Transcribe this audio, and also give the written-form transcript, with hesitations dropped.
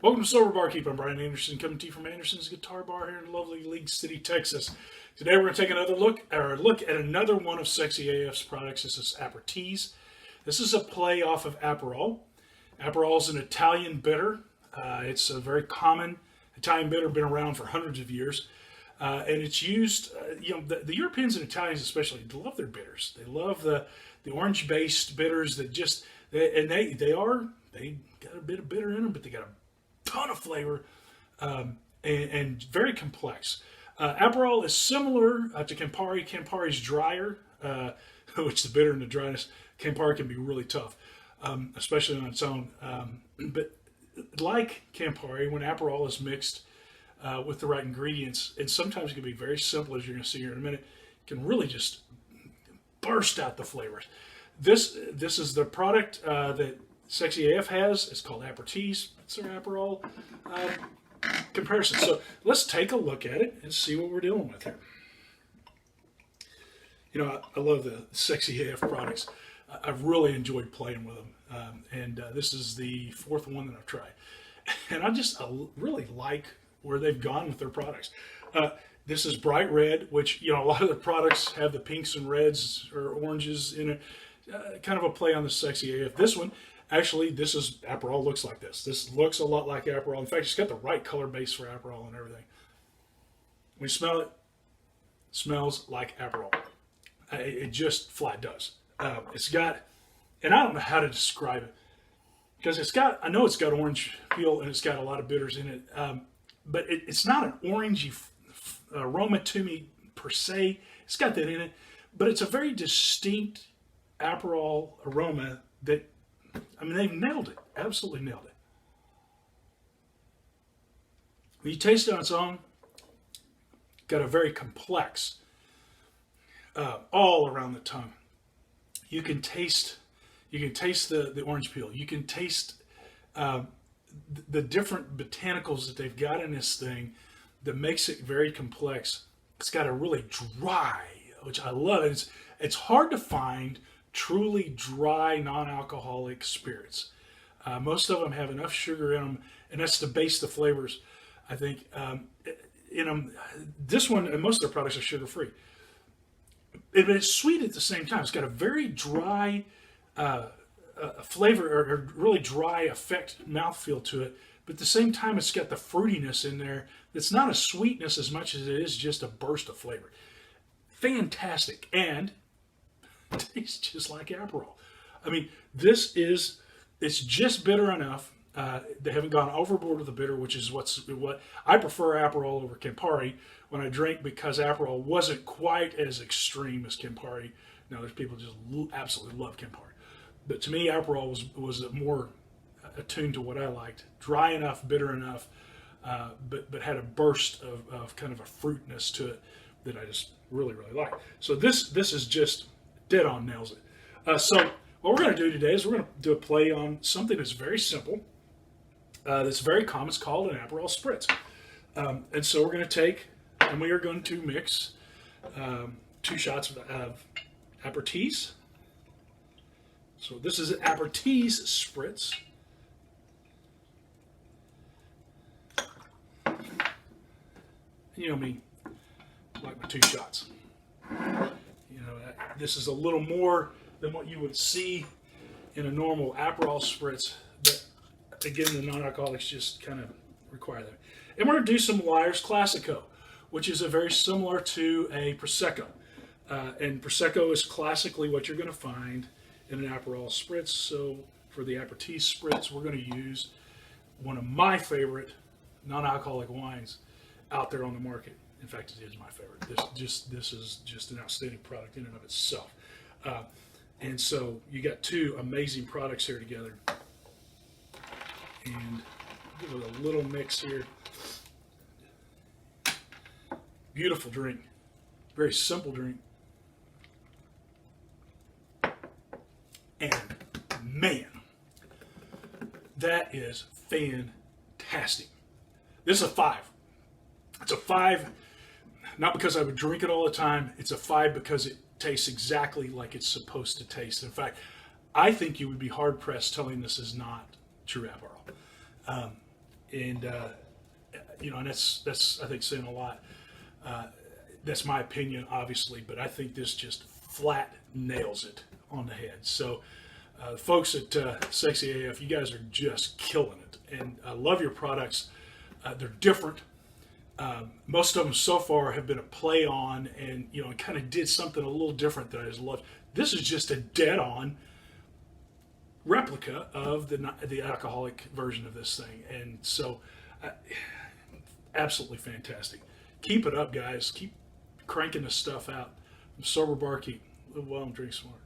Welcome to Sober Barkeep. I'm Brian Anderson, coming to you from Anderson's Guitar Bar here in lovely League City, Texas. Today we're going to take another look at another one of Sexy AF's products. This is AperTease. This is a play off of Aperol. Aperol is an Italian bitter. It's a very common Italian bitter, been around for hundreds of years. And it's used, the Europeans and Italians especially love their bitters. They love the orange-based bitters that they got a bit of bitter in them, but they got a ton of flavor and very complex. Aperol is similar to Campari. Campari's drier, which the bitter and the dryness. Campari can be really tough, especially on its own. But like Campari, when Aperol is mixed with the right ingredients, and sometimes it can be very simple, as you're going to see here in a minute, it can really just burst out the flavors. This is the product that Sexy AF has. It's called AperTease. It's their Aperol comparison. So let's take a look at it and see what we're dealing with here. You know, I love the Sexy AF products. I've really enjoyed playing with them. And this is the fourth one that I've tried. And I really like where they've gone with their products. This is bright red, which, a lot of the products have the pinks and reds or oranges in it. Kind of a play on the Sexy AF. This one, actually, Aperol looks like this. This looks a lot like Aperol. In fact, it's got the right color base for Aperol and everything. When you smell it, it smells like Aperol. It just flat does. It's got, and I don't know how to describe it, because I know it's got orange peel and it's got a lot of bitters in it, but it's not an orangey aroma to me per se. It's got that in it, but it's a very distinct Aperol aroma that, they've nailed it. Absolutely nailed it. When you taste it on its own, got a very complex, all around the tongue. You can taste the orange peel. You can taste the different botanicals that they've got in this thing that makes it very complex. It's got a really dry, which I love. It's hard to find truly dry, non-alcoholic spirits. Most of them have enough sugar in them, and that's to base the flavors, I think, in them. This one, and most of their products are sugar-free. But it's sweet at the same time. It's got a very dry flavor, or really dry effect, mouthfeel to it. But at the same time, it's got the fruitiness in there. It's not a sweetness as much as it is just a burst of flavor. Fantastic. And it tastes just like Aperol. It's just bitter enough. They haven't gone overboard with the bitter, which is what I prefer Aperol over Campari when I drink, because Aperol wasn't quite as extreme as Campari. Now, there's people just absolutely love Campari. But to me, Aperol was more attuned to what I liked. Dry enough, bitter enough, but had a burst of kind of a fruitness to it that I just really, really like. So this is just dead on nails it. So what we're going to do today is we're going to do a play on something that's very simple, that's very common. It's called an Aperol Spritz. And so we're going to take, and we are going to mix 2 shots of AperTease. So this is an AperTease Spritz. You know me, like my 2 shots. This is a little more than what you would see in a normal Aperol Spritz, but again, the non-alcoholics just kind of require that. And we're going to do some Liar's Classico, which is a very similar to a Prosecco. And Prosecco is classically what you're going to find in an Aperol Spritz. So for the AperTease Spritz, we're going to use one of my favorite non-alcoholic wines out there on the market. In fact, it is my favorite. This is just an outstanding product in and of itself. And so you got 2 amazing products here together. And give it a little mix here. Beautiful drink. Very simple drink. And man, that is fantastic. This is a 5. It's a 5, not because I would drink it all the time. It's a 5 because it tastes exactly like it's supposed to taste. In fact, I think you would be hard-pressed telling this is not true Aperol. and and that's I think saying a lot. That's my opinion, obviously, but I think this just flat nails it on the head. So, folks at Sexy AF, you guys are just killing it, and I love your products. They're different. Most of them so far have been a play on, and kind of did something a little different that I just love. This is just a dead-on replica of the alcoholic version of this thing, and so absolutely fantastic. Keep it up, guys. Keep cranking this stuff out. I'm Sober Barkeep. Live well and drink smart.